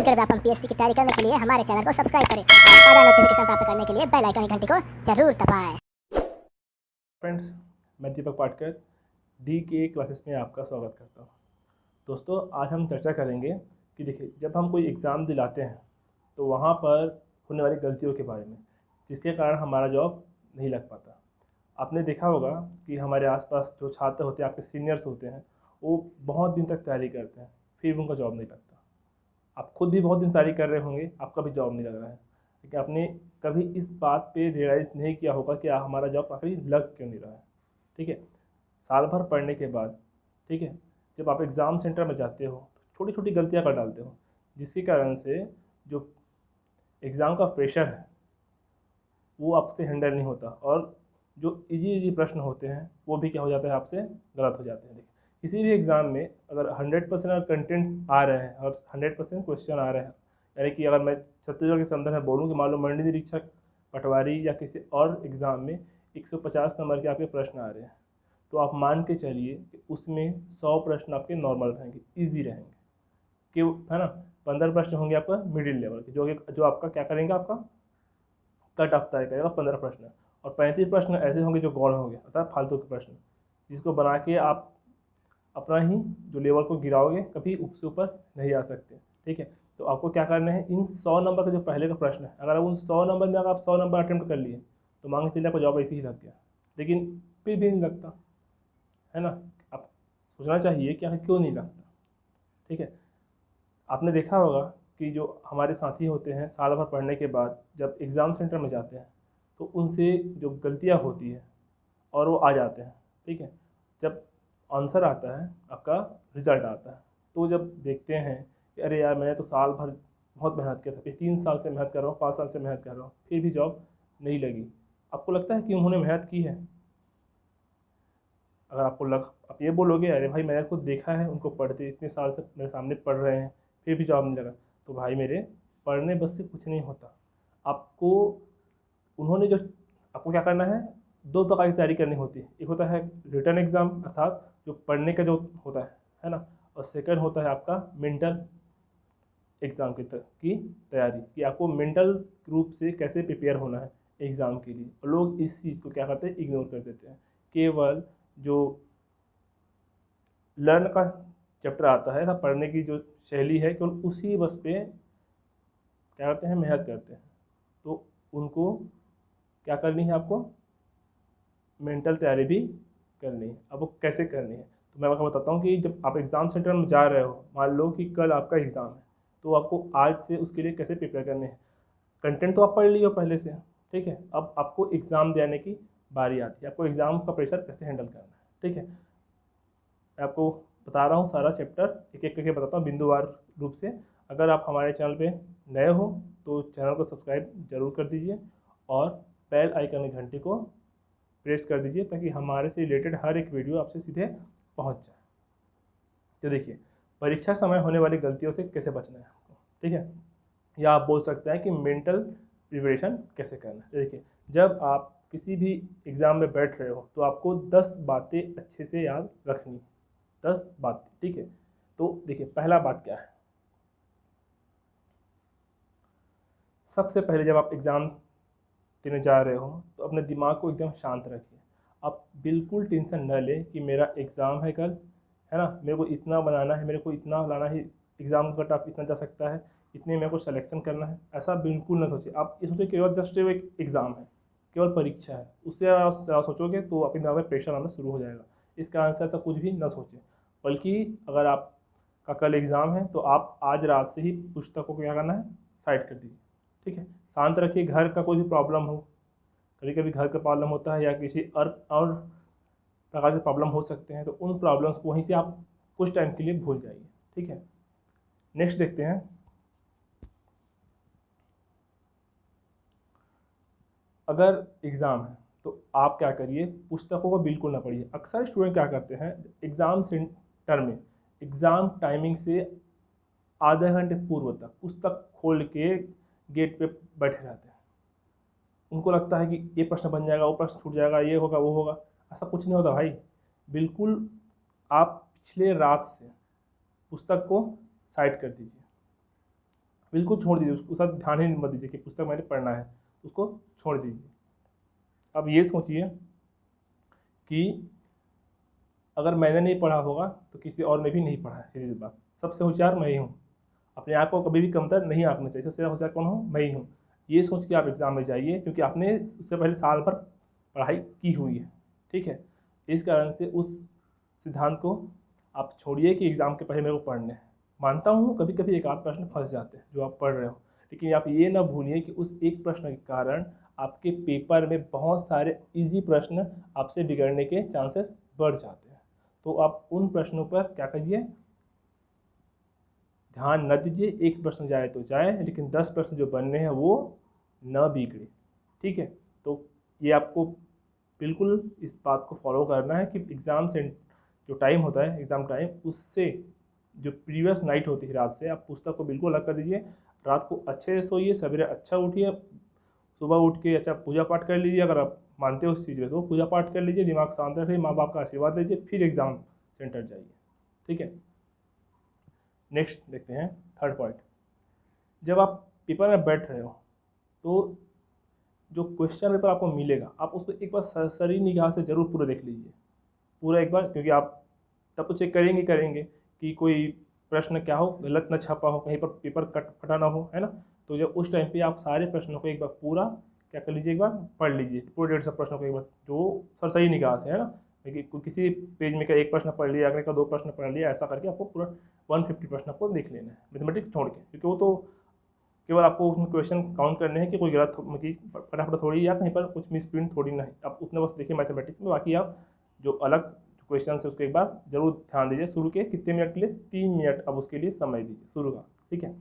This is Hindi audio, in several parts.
छत्तीसगढ़ व्यापम पीएससी की तैयारी करने के लिए हमारे चैनल को सब्सक्राइब करें और ताज़ा नोटिफिकेशन प्राप्त करने के लिए बेल आइकन की घंटी को जरूर दबाएं। फ्रेंड्स, मैं दीपक पाटकर डी के क्लासेस में आपका स्वागत करता हूँ। दोस्तों, आज हम चर्चा करेंगे कि देखिए, जब हम कोई एग्ज़ाम दिलाते हैं तो वहाँ पर होने वाली गलतियों के बारे में, जिसके कारण हमारा जॉब नहीं लग पाता। आपने देखा होगा कि हमारे आसपास जो छात्र होते हैं, आपके सीनियर्स होते हैं, वो बहुत दिन तक तैयारी करते हैं, फिर उनका जॉब नहीं लगता। आप खुद भी बहुत दिन तैयारी कर रहे होंगे, आपका भी जॉब नहीं लग रहा है, लेकिन आपने कभी इस बात पे रियलाइज़ नहीं किया होगा कि हमारा जॉब आखिर लग क्यों नहीं रहा है। ठीक है, साल भर पढ़ने के बाद, ठीक है, जब आप एग्ज़ाम सेंटर में जाते हो तो छोटी छोटी गलतियां कर डालते हो, जिसके कारण से जो एग्ज़ाम का प्रेशर है वो आपसे हैंडल नहीं होता, और जो इजी इजी प्रश्न होते हैं वो भी क्या हो जाता है, आपसे गलत हो जाते हैं। देखिए, किसी भी एग्ज़ाम में अगर 100% अगर कंटेंट आ रहे हैं और 100% क्वेश्चन आ रहे हैं, यानी कि अगर मैं छत्तीसगढ़ के संदर्भ में बोलूँ कि मान लो मंडी निरीक्षक, पटवारी या किसी और एग्ज़ाम में 150 नंबर के आपके प्रश्न आ रहे हैं, तो आप मान के चलिए कि उसमें 100 प्रश्न आपके नॉर्मल रहेंगे, ईजी रहेंगे, कि है ना। 15 प्रश्न होंगे आपका मिडिल लेवल के, जो आपका क्या करेंगे, आपका कट ऑफ तय करेगा 15 प्रश्न। और 35 प्रश्न ऐसे होंगे जो गौण होंगे, अर्थात फालतू के प्रश्न, जिसको बना के आप अपना ही जो लेवल को गिराओगे, कभी उससे ऊपर नहीं आ सकते। ठीक है, तो आपको क्या करना है, इन 100 नंबर का जो पहले का प्रश्न है, अगर आप उन 100 नंबर में अगर आप 100 नंबर अटेम्प्ट कर लिए तो मान के चलिए आपका जॉब ऐसे ही लग गया, लेकिन फिर भी नहीं लगता है ना। आप सोचना चाहिए कि आखिर क्यों नहीं लगता। ठीक है, आपने देखा होगा कि जो हमारे साथी होते हैं, साल भर पढ़ने के बाद जब एग्ज़ाम सेंटर में जाते हैं तो उनसे जो गलतियां होती है और वो आ जाते हैं। ठीक है, जब आंसर आता है, आपका रिजल्ट आता है, तो जब देखते हैं कि अरे यार, मैंने तो साल भर बहुत मेहनत किया था, फिर 3 साल से मेहनत कर रहा हूँ, 5 साल से मेहनत कर रहा हूँ, फिर भी जॉब नहीं लगी। आपको लगता है कि उन्होंने मेहनत की है? अगर आप ये बोलोगे अरे भाई, मैंने खुद देखा है उनको पढ़ते, इतने साल से मेरे सामने पढ़ रहे हैं, फिर भी जॉब नहीं लगा, तो भाई मेरे, पढ़ने बस से कुछ नहीं होता। आपको उन्होंने जो आपको क्या करना है, दो प्रकार की तैयारी करनी होती है। एक होता है रिटन एग्ज़ाम, अर्थात जो पढ़ने का जो होता है ना, और सेकंड होता है आपका मेंटल एग्ज़ाम की तैयारी, कि आपको मेंटल रूप से कैसे प्रिपेयर होना है एग्ज़ाम के लिए। और लोग इस चीज़ को क्या करते हैं, इग्नोर कर देते हैं। केवल जो लर्न का चैप्टर आता है ना, पढ़ने की जो शैली है, केवल उसी बस पे क्या करते हैं, मेहनत करते हैं। तो उनको क्या करनी है, आपको मेंटल तैयारी भी करनी है। अब वो कैसे करनी है, तो मैं आपको बताता हूँ कि जब आप एग्ज़ाम सेंटर में जा रहे हो, मान लो कि कल आपका एग्ज़ाम है, तो आपको आज से उसके लिए कैसे प्रिपेयर करने हैं। कंटेंट तो आप पढ़ लिए हो पहले से, ठीक है, अब आपको एग्ज़ाम देने की बारी आती है, आपको एग्ज़ाम का प्रेशर कैसे हैंडल करना है। ठीक है, मैं आपको बता रहा हूँ सारा चैप्टर, एक एक करके बताता हूँ बिंदुवार रूप से। अगर आप हमारे चैनल पे नए हो तो चैनल को सब्सक्राइब जरूर कर दीजिए और बेल आइकन की घंटी को प्रेस कर दीजिए, ताकि हमारे से रिलेटेड हर एक वीडियो आपसे सीधे पहुंच जाए। तो देखिए, परीक्षा समय होने वाली गलतियों से कैसे बचना है आपको, ठीक है, या आप बोल सकते हैं कि मेंटल प्रिपरेशन कैसे करना है। देखिए, जब आप किसी भी एग्ज़ाम में बैठ रहे हो तो आपको 10 बातें अच्छे से याद रखनी है, 10 बातें। ठीक है, तो देखिए, पहला बात क्या है, सबसे पहले जब आप एग्ज़ाम देने जा रहे हो तो अपने दिमाग को एकदम शांत रखिए। आप बिल्कुल टेंशन न लें कि मेरा एग्ज़ाम है कल, है ना, मेरे को इतना बनाना है, मेरे को इतना लाना है, एग्ज़ाम का कट ऑफ इतना जा सकता है, इतने मेरे को सिलेक्शन करना है, ऐसा बिल्कुल ना सोचिए। आप ये सोचिए केवल जस्ट एक एग्ज़ाम है, केवल परीक्षा है, उससे आप सोचोगे तो आपके दिमाग में प्रेशर आना शुरू हो जाएगा। इसका आंसर ऐसा कुछ भी ना सोचें, बल्कि अगर आपका कल एग्ज़ाम है तो आप आज रात से ही पुस्तक को क्या करना है, साइड कर दीजिए। ठीक है, शांत रखिए। घर का कोई भी प्रॉब्लम हो, कभी कभी घर का प्रॉब्लम होता है या किसी और प्रकार के प्रॉब्लम हो सकते हैं, तो उन प्रॉब्लम्स को वहीं से आप कुछ टाइम के लिए भूल जाइए। ठीक है, नेक्स्ट देखते हैं। अगर एग्ज़ाम है तो आप क्या करिए, पुस्तकों को बिल्कुल ना पढ़िए। अक्सर स्टूडेंट क्या करते हैं, एग्ज़ाम सेंटर में एग्ज़ाम टाइमिंग से आधे घंटे पूर्व तक पुस्तक खोल के गेट पे बैठे रहते हैं। उनको लगता है कि ये प्रश्न बन जाएगा, वो प्रश्न छूट जाएगा, ये होगा वो होगा। ऐसा कुछ नहीं होता भाई। बिल्कुल आप पिछले रात से पुस्तक को साइड कर दीजिए, बिल्कुल छोड़ दीजिए, उसको साथ ध्यान ही मत दीजिए कि पुस्तक मैंने पढ़ना है, उसको छोड़ दीजिए। अब ये सोचिए कि अगर मैंने नहीं पढ़ा होगा तो किसी और ने भी नहीं पढ़ा है, सीधी सी बात। सबसे होशियार मैं ही हूँ, अपने आप को कभी भी कमतर नहीं आंकना चाहिए। सबसे ज़्यादा होशियार कौन हूँ? मैं ही हूँ। ये सोच के आप एग्ज़ाम में जाइए, क्योंकि आपने उससे पहले साल भर पढ़ाई की हुई है, ठीक है। इस कारण से उस सिद्धांत को आप छोड़िए कि एग्ज़ाम के पहले मेरे को पढ़ने हैं। मानता हूँ कभी कभी एक आध प्रश्न फंस जाते हैं जो आप पढ़ रहे हो, लेकिन आप ये ना भूलिए कि उस एक प्रश्न के कारण आपके पेपर में बहुत सारे इजी प्रश्न आपसे बिगड़ने के चांसेस बढ़ जाते हैं। तो आप उन प्रश्नों पर क्या करिए, ध्यान न दीजिए। एक प्रश्न जाए तो जाए, लेकिन 10 प्रश्न जो बनने हैं वो न बिगड़े, ठीक है। तो ये आपको बिल्कुल इस बात को फॉलो करना है कि एग्ज़ाम से जो टाइम होता है, एग्ज़ाम टाइम, उससे जो प्रीवियस नाइट होती है, रात से, आप पुस्तक को बिल्कुल अलग कर दीजिए। रात को अच्छे से सोइए, सवेरे अच्छा उठिए, सुबह उठ के अच्छा पूजा पाठ कर लीजिए। अगर आप मानते हो उस चीज़ में तो पूजा पाठ कर लीजिए, दिमाग शांत रखिए, माँ बाप का आशीर्वाद लीजिए, फिर एग्ज़ाम सेंटर जाइए, ठीक है। नेक्स्ट देखते हैं थर्ड पॉइंट। जब आप पेपर में बैठ रहे हो तो जो क्वेश्चन पेपर आपको मिलेगा, आप उसको एक बार सरसरी निगाह से ज़रूर पूरा देख लीजिए, पूरा एक बार, क्योंकि आप तब तो चेक करेंगे कि कोई प्रश्न क्या हो, गलत न छपा हो, कहीं पर पेपर कट फटा ना हो, है ना। तो जब उस टाइम पे आप सारे प्रश्नों को एक बार पूरा क्या कर लीजिए, एक बार पढ़ लीजिए, पूरे 150 प्रश्नों को एक बार, जो सरसरी निगाह से, है ना। देखिए किसी पेज में का एक प्रश्न पढ़ लिया, अगले का 2 प्रश्न पढ़ लिया, ऐसा करके आपको पूरा 150 प्रश्न आपको देख लेना है, मैथमेटिक्स छोड़ के, क्योंकि वो तो केवल आपको उसमें क्वेश्चन काउंट करने हैं कि कोई गलत मतलब फटाफट थोड़ी या कहीं पर कुछ मिस प्रिंट थोड़ी ना है। आप उतना बस देखिए मैथमेटिक्स में, बाकी आप जो अलग क्वेश्चन है उसको एक बार जरूर ध्यान दीजिए। शुरू के कितने मिनट के लिए? 3 मिनट अब उसके लिए समय दीजिए शुरू का, ठीक है।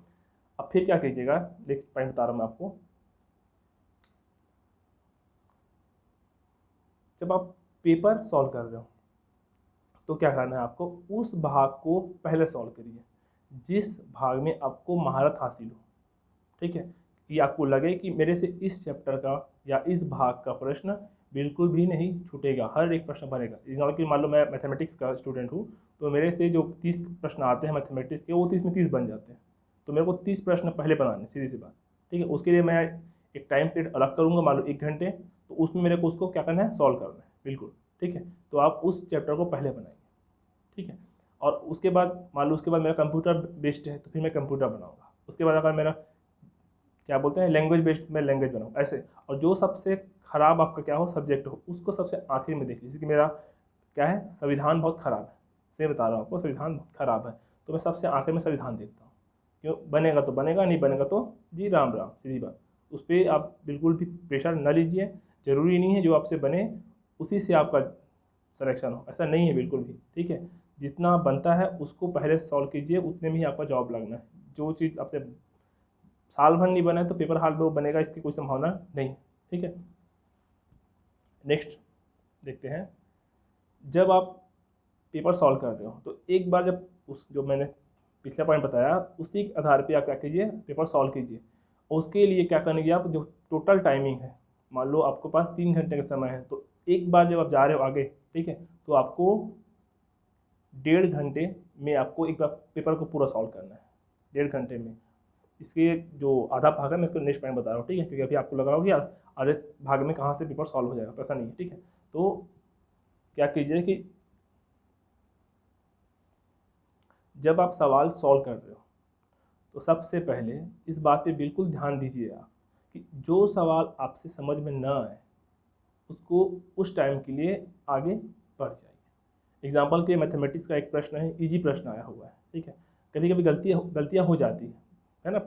अब फिर क्या कीजिएगा, नेक्स्ट पॉइंट बता रहा हूँ मैं आपको। जब आप पेपर सॉल्व कर रहे हो तो क्या करना है आपको, उस भाग को पहले सॉल्व करिए जिस भाग में आपको महारत हासिल हो, ठीक है। कि आपको लगे कि मेरे से इस चैप्टर का या इस भाग का प्रश्न बिल्कुल भी नहीं छूटेगा, हर एक प्रश्न बनेगा। एग्जाम्पल कि मान लो मैं मैथमेटिक्स का स्टूडेंट हूँ, तो मेरे से जो 30 प्रश्न आते हैं मैथमेटिक्स के, वो 30 में 30 बन जाते हैं। तो मेरे को 30 प्रश्न पहले बनाने, सीधी सी बात, ठीक है। उसके लिए मैं एक टाइम पीरियड अलग करूँगा, मान लो 1 घंटे, तो उसमें मेरे को उसको क्या करना है, सॉल्व करना है, बिल्कुल, ठीक है। तो आप उस चैप्टर को पहले बनाएंगे, ठीक है। और उसके बाद मान लो उसके बाद मेरा कंप्यूटर बेस्ड है तो फिर मैं कंप्यूटर बनाऊंगा। उसके बाद अगर मेरा क्या बोलते हैं लैंग्वेज बेस्ड, मैं लैंग्वेज बनाऊँ ऐसे। और जो सबसे खराब आपका क्या हो सब्जेक्ट हो, उसको सबसे आखिर में देख लीजिए कि मेरा क्या है, संविधान बहुत खराब है, सही बता रहा हूँ आपको, संविधान बहुत खराब है, तो मैं सबसे आखिर में संविधान देखता हूँ। क्यों? बनेगा तो बनेगा, नहीं बनेगा तो जी राम राम, सीधी बात। उस पर आप बिल्कुल भी प्रेशर न लीजिए। ज़रूरी नहीं है जो आपसे बने उसी से आपका सिलेक्शन हो, ऐसा नहीं है बिल्कुल भी, ठीक है। जितना बनता है उसको पहले सॉल्व कीजिए, उतने में ही आपका जॉब लगना है। जो चीज़ आपसे साल भर नहीं बना है तो पेपर हाल में वो बनेगा, इसकी कोई संभावना नहीं, ठीक है। नेक्स्ट देखते हैं। जब आप पेपर सॉल्व कर रहे हो तो एक बार जब उस जो मैंने पिछला पॉइंट बताया उसी के आधार पे आप क्या कीजिए, पेपर सॉल्व कीजिए। और उसके लिए क्या करेंगे आप, जो टोटल टाइमिंग है, मान लो आपके पास 3 घंटे का समय है, तो एक बार जब आप जा रहे हो आगे, ठीक है, तो आपको 1.5 घंटे में आपको एक बार पेपर को पूरा सॉल्व करना है, 1.5 घंटे में। इसके जो आधा भाग है मैं इसको नेक्स्ट पॉइंट बता रहा हूँ, ठीक है, क्योंकि अभी आपको लग रहा हो कि आधे भाग में कहाँ से पेपर सॉल्व हो जाएगा, तो ऐसा नहीं है, ठीक है। तो क्या कीजिए कि जब आप सवाल सॉल्व कर रहे हो तो सबसे पहले इस बात पे बिल्कुल ध्यान दीजिए आप कि जो सवाल आपसे समझ में न आए उसको उस टाइम के लिए आगे बढ़ जाइए। एग्जाम्पल के मैथमेटिक्स का एक प्रश्न है, इजी प्रश्न आया हुआ है, ठीक है। कभी कभी गलतियाँ हो जाती है ना,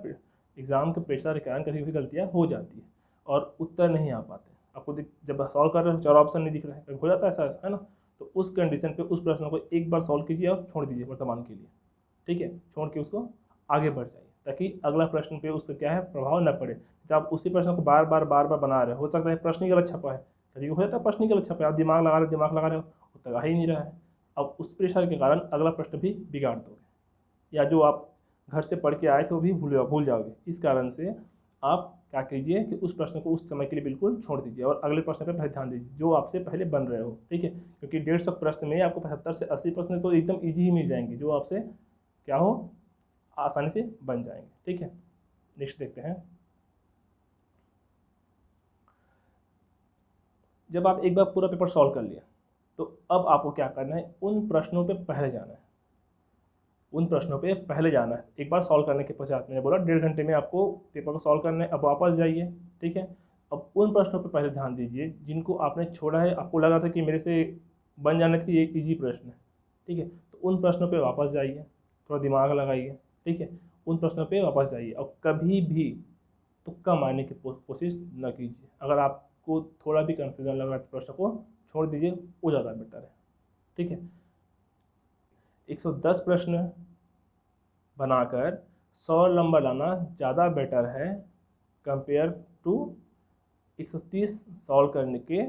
एग्ज़ाम के प्रेशर के कारण कभी कभी गलतियाँ हो जाती है और उत्तर नहीं आ पाते। आपको जब सॉल्व कर रहे हो 4 ऑप्शन नहीं दिख रहा है, कभी हो जाता है ऐसा, है ना। तो उस कंडीशन पे उस प्रश्न को एक बार सॉल्व कीजिए और छोड़ दीजिए वर्तमान के लिए, ठीक है। छोड़ के उसको आगे बढ़ जाइए ताकि अगला प्रश्न पे उसका क्या है, प्रभाव न पड़े। जब आप उसी प्रश्न को बार बार बना रहे हो सकता है प्रश्न ही गलत छपा है, कभी हो जाता है प्रश्न ही गलत छपा है, आप दिमाग लगा रहे हो, उत्तर आ ही नहीं रहा है। अब उस प्रेशर के कारण अगला प्रश्न भी बिगाड़ दोगे, या जो आप घर से पढ़ के आए थे वो भी भूल जाओगे। इस कारण से आप क्या कीजिए कि उस प्रश्न को उस समय के लिए बिल्कुल छोड़ दीजिए और अगले प्रश्न पर ध्यान दीजिए जो आपसे पहले बन रहे हो, ठीक है। क्योंकि 150 प्रश्न में आपको 75 से 80 प्रश्न तो एकदम ईजी ही मिल जाएंगे जो आपसे क्या हो, आसानी से बन जाएंगे, ठीक है। नेक्स्ट देखते हैं। जब आप एक बार पूरा पेपर सॉल्व कर लिया तो अब आपको क्या करना है, उन प्रश्नों पे पहले जाना है, उन प्रश्नों पे पहले जाना है। एक बार सॉल्व करने के पश्चात मैंने बोला 1.5 घंटे में आपको पेपर को सॉल्व करना है। अब वापस जाइए, ठीक है। अब उन प्रश्नों पे पहले ध्यान दीजिए जिनको आपने छोड़ा है, आपको लगा था कि मेरे से बन जाने थी, एक ईजी प्रश्न है, ठीक है। तो उन प्रश्नों पे वापस जाइए, थोड़ा दिमाग लगाइए, ठीक है। उन प्रश्नों पे वापस जाइए और कभी भी तुक्का मारने की कोशिश न कीजिए। अगर आपको थोड़ा भी कन्फ्यूजन लग रहा है तो प्रश्न को छोड़ दीजिए, वो ज़्यादा बेटर है, ठीक है। 110 प्रश्न बनाकर 100 नंबर लाना ज़्यादा बेटर है कंपेयर टू 130 सॉल्व करने के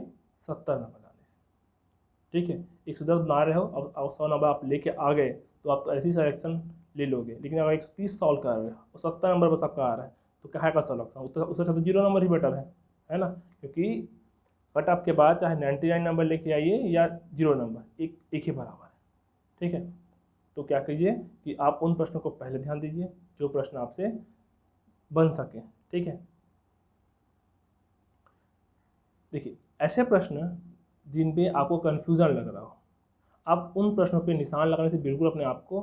70 नंबर लाने से, ठीक है। 110 बना रहे हो, अब 100 नंबर आप लेके आ गए तो आप तो ऐसी सिलेक्शन ले लोगे। लेकिन अगर 130 सॉल्व कर रहे हो और 70 नंबर बस आपका आ रहा है तो क्या का सिलेक्शन, उससे अच्छा तो 0 नंबर ही बेटर है ना। क्योंकि कट ऑफ के बाद चाहे 99 नंबर लेके आइए या 0 नंबर, एक ही बराबर है, ठीक है। तो क्या कीजिए कि आप उन प्रश्नों को पहले ध्यान दीजिए जो प्रश्न आपसे बन सके, ठीक है। देखिए, ऐसे प्रश्न जिन पे आपको कन्फ्यूज़न लग रहा हो, आप उन प्रश्नों पे निशान लगाने से बिल्कुल अपने आप को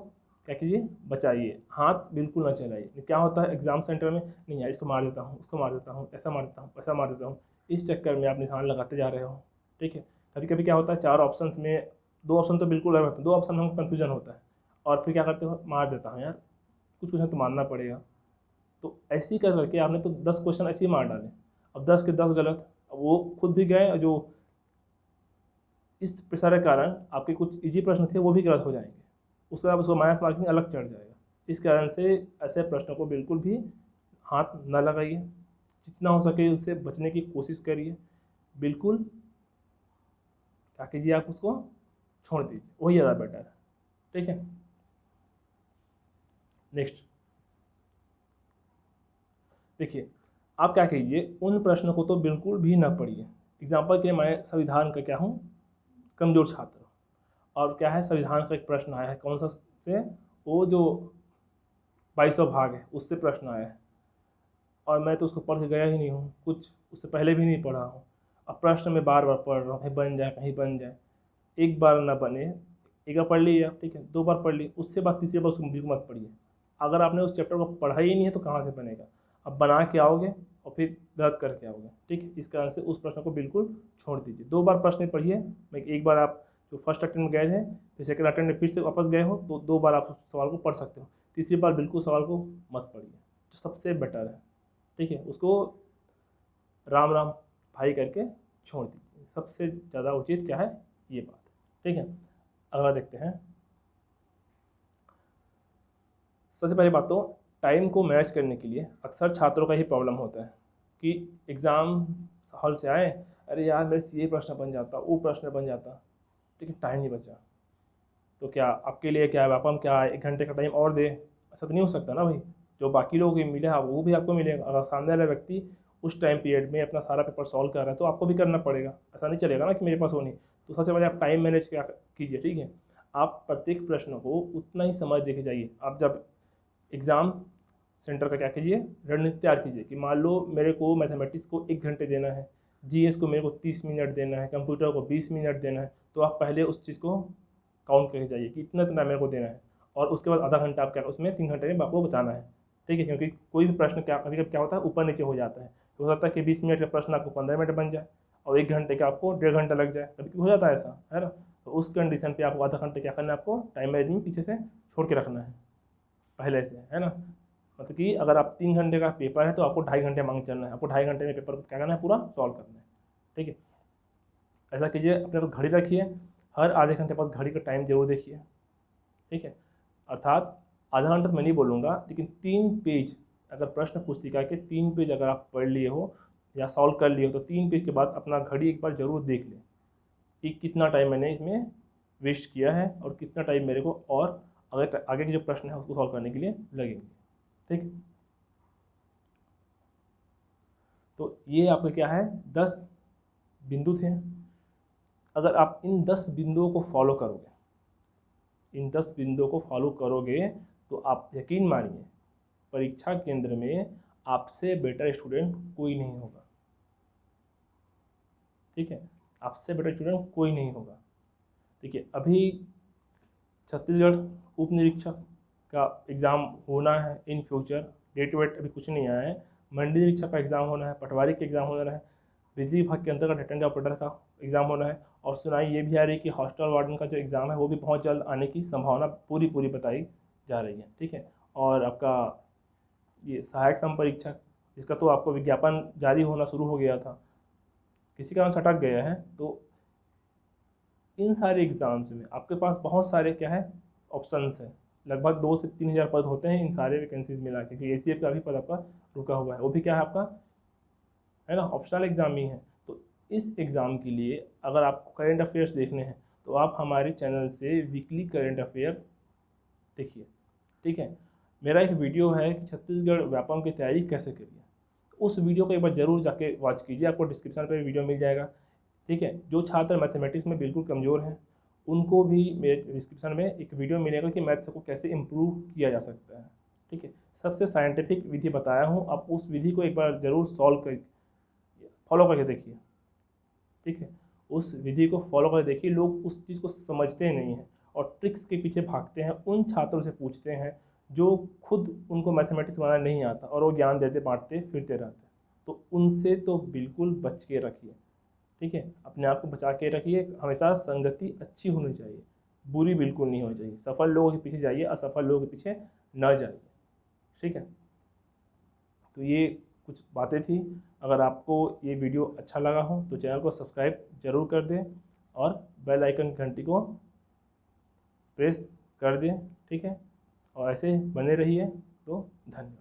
क्या कीजिए, बचाइए, हाथ बिल्कुल ना चलाइए। क्या होता है एग्जाम सेंटर में, नहीं यार इसको मार देता हूँ, उसको मार देता हूँ, ऐसा मार देता हूँ, ऐसा मार देता हूँ, इस चक्कर में आप निशान लगाते जा रहे हो, ठीक है। कभी कभी क्या होता है 4 ऑप्शन में 2 ऑप्शन तो बिल्कुल अलग होते हैं, 2 ऑप्शन में हमको कन्फ्यूजन होता है और फिर क्या करते हो, मार देता हूँ यार, कुछ कुछ तो मानना पड़ेगा। तो ऐसे ही कर करके आपने तो 10 क्वेश्चन ऐसे ही मार डाले, अब 10 के 10 गलत, अब वो खुद भी गए, जो इस प्रेशर के कारण आपके कुछ इजी प्रश्न थे वो भी गलत हो जाएंगे, उसके बाद उसको माइनस मार्किंग अलग चढ़ जाएगा। इस कारण से ऐसे प्रश्नों को बिल्कुल भी हाथ न लगाइए, जितना हो सके उससे बचने की कोशिश करिए, बिल्कुल क्या कीजिए, आप उसको छोड़ दीजिए, वही ज़्यादा बेटर है, ठीक है। नेक्स्ट देखिए, आप क्या कीजिए, उन प्रश्नों को तो बिल्कुल भी ना पढ़िए। एग्जाम्पल के लिए मैं संविधान का क्या हूँ, कमज़ोर छात्र, और क्या है संविधान का एक प्रश्न आया है, कौन सा से, वो जो 2200 भाग है उससे प्रश्न आया है और मैं तो उसको पढ़ के गया ही नहीं हूँ, कुछ उससे पहले भी नहीं पढ़ा हूँ। अब प्रश्न में बार बार पढ़ रहा हूँ, कहीं बन जाए कहीं बन जाए, एक बार ना बने, एक बार पढ़ लिया ठीक है, 2 बार पढ़ ली, उससे बाद तीसरी बार उसको बिल्कुल मत पढ़िए। अगर आपने उस चैप्टर को पढ़ा ही नहीं है तो कहाँ से बनेगा, अब बना के आओगे और फिर रद्द करके आओगे, ठीक है। इस कारण से उस प्रश्न को बिल्कुल छोड़ दीजिए, 2 बार प्रश्न पढ़िए। मैं एक बार आप जो फर्स्ट अटेम्प्ट में गए थे फिर सेकंड अटेम्प्ट में फिर से वापस गए हो तो 2 बार आप सवाल को पढ़ सकते हो, तीसरी बार बिल्कुल सवाल को मत पढ़िए, जो सबसे बेटर है, ठीक है। उसको राम राम भाई करके छोड़ दीजिए, सबसे ज़्यादा उचित क्या है ये बात, ठीक है। अगला देखते हैं। सबसे पहली बात तो टाइम को मैनेज करने के लिए अक्सर छात्रों का ही प्रॉब्लम होता है कि एग्ज़ाम हॉल से आए, अरे यार मेरे से ये प्रश्न बन जाता, वो प्रश्न बन जाता, लेकिन टाइम नहीं बचा। तो क्या आपके लिए क्या है, आप हम क्या 1 घंटे का टाइम और दे, ऐसा तो नहीं हो सकता ना भाई। जो बाकी लोगों को मिले वो भी आपको मिलेगा। अगर सामने वाला व्यक्ति उस टाइम पीरियड में अपना सारा पेपर सॉल्व कर रहा है तो आपको भी करना पड़ेगा, ऐसा नहीं चलेगा ना कि मेरे पास हो नहीं। तो सबसे पहले आप टाइम मैनेज क्या कीजिए, ठीक है। आप प्रत्येक प्रश्न को उतना ही समझ देके जाइए। आप जब एग्ज़ाम सेंटर का क्या कीजिए, रणनीति तैयार कीजिए कि मान लो मेरे को मैथमेटिक्स को 1 घंटे देना है, जीएस को मेरे को 30 मिनट देना है, कंप्यूटर को 20 मिनट देना है, तो आप पहले उस चीज़ को काउंट करके जाइए कि इतना इतना मेरे को देना है, और उसके बाद आधा घंटा आप क्या उसमें 3 घंटे में आपको बताना है, ठीक है। क्योंकि कोई भी प्रश्न क्या कभी कभी क्या होता है ऊपर नीचे हो जाता है, तो हो सकता है कि 20 मिनट का प्रश्न आपको 15 मिनट बन जाए और 1 घंटे का आपको 1.5 घंटा लग जाए, कभी हो जाता है ऐसा, है ना। तो उस कंडीशन पे आपको आधा घंटे क्या करना है, आपको टाइम मैनेजमेंट पीछे से छोड़ के रखना है पहले से, है ना। मतलब कि अगर आप 3 घंटे का पेपर है तो आपको 2.5 घंटे मांग चलना है, आपको 2.5 घंटे में पेपर क्या करना है, पूरा सॉल्व करना है, ठीक है। ऐसा कीजिए, अपने पास घड़ी रखिए, हर आधे घंटे बाद घड़ी का टाइम जरूर देखिए, ठीक है। अर्थात आधा घंटा तो मैं नहीं बोलूँगा, लेकिन 3 पेज अगर प्रश्न पुस्तिका के 3 पेज अगर आप पढ़ लिए हो या सॉल्व कर लिए हो तो 3 पेज के बाद अपना घड़ी एक बार ज़रूर देख लें कि कितना टाइम मैंने इसमें वेस्ट किया है और कितना टाइम मेरे को और अगर आगे के जो प्रश्न है उसको सॉल्व करने के लिए लगेंगे, ठीक। तो ये आपका क्या है, 10 बिंदु थे। अगर आप इन 10 बिंदुओं को फॉलो करोगे, इन 10 बिंदुओं को फॉलो करोगे तो आप यकीन मानिए परीक्षा केंद्र में आपसे बेटर स्टूडेंट कोई नहीं होगा, ठीक है, आपसे बेटर स्टूडेंट कोई नहीं होगा। देखिए अभी छत्तीसगढ़ उप निरीक्षक का एग्ज़ाम होना है इन फ्यूचर, डेट वेट अभी कुछ नहीं आया है। मंडी निरीक्षक का एग्ज़ाम होना है, पटवारी का एग्ज़ाम होना है, बिजली विभाग के अंतर्गत अटेंडेंट ऑपरेटर का एग्ज़ाम होना है। और सुनाई ये भी आ रही है कि हॉस्टल वार्डन का जो एग्ज़ाम है वो भी बहुत जल्द आने की संभावना पूरी बताई जा रही है, ठीक है। और आपका ये सहायक संपरीक्षक, जिसका तो आपको विज्ञापन जारी होना शुरू हो गया था, किसी कारण अटक गया है। तो इन सारे एग्ज़ाम्स में आपके पास बहुत सारे क्या है ऑप्शंस हैं, लगभग 2 से 3 हज़ार पद होते हैं इन सारे वैकेंसीज मिला के, क्योंकि ACF का भी पद आपका रुका हुआ है, वो भी क्या है आपका, है ना, ऑप्शनल एग्ज़ाम ही है। तो इस एग्ज़ाम के लिए अगर आपको करेंट अफेयर्स देखने हैं तो आप हमारे चैनल से वीकली करेंट अफेयर देखिए, ठीक है। मेरा एक वीडियो है कि छत्तीसगढ़ व्यापम की तैयारी कैसे करिए, उस वीडियो को एक बार ज़रूर जाके वॉच कीजिए, आपको डिस्क्रिप्शन पर वीडियो मिल जाएगा, ठीक है। जो छात्र मैथमेटिक्स में बिल्कुल कमज़ोर हैं उनको भी मेरे डिस्क्रिप्शन में एक वीडियो मिलेगा कि मैथ्स को कैसे इम्प्रूव किया जा सकता है, ठीक है। सबसे साइंटिफिक विधि बताया हूँ, आप उस विधि को एक बार ज़रूर फॉलो करके देखिए, ठीक है। उस विधि को फॉलो करके देखिए। लोग उस चीज़ को समझते नहीं हैं और ट्रिक्स के पीछे भागते हैं, उन छात्रों से पूछते हैं जो खुद उनको मैथमेटिक्स बनाना नहीं आता और वो ज्ञान देते बांटते फिरते रहते हैं। तो उनसे तो बिल्कुल बच के रखिए, ठीक है। अपने आप को बचा के रखिए, हमेशा संगति अच्छी होनी चाहिए, बुरी बिल्कुल नहीं होनी चाहिए। सफल लोगों के पीछे जाइए, असफल लोगों के पीछे न जाइए, ठीक है। तो ये कुछ बातें थी। अगर आपको ये वीडियो अच्छा लगा हो तो चैनल को सब्सक्राइब जरूर कर दें और बेल आइकन घंटी को प्रेस कर दें, ठीक है। और ऐसे बने रहिए। तो धन्यवाद।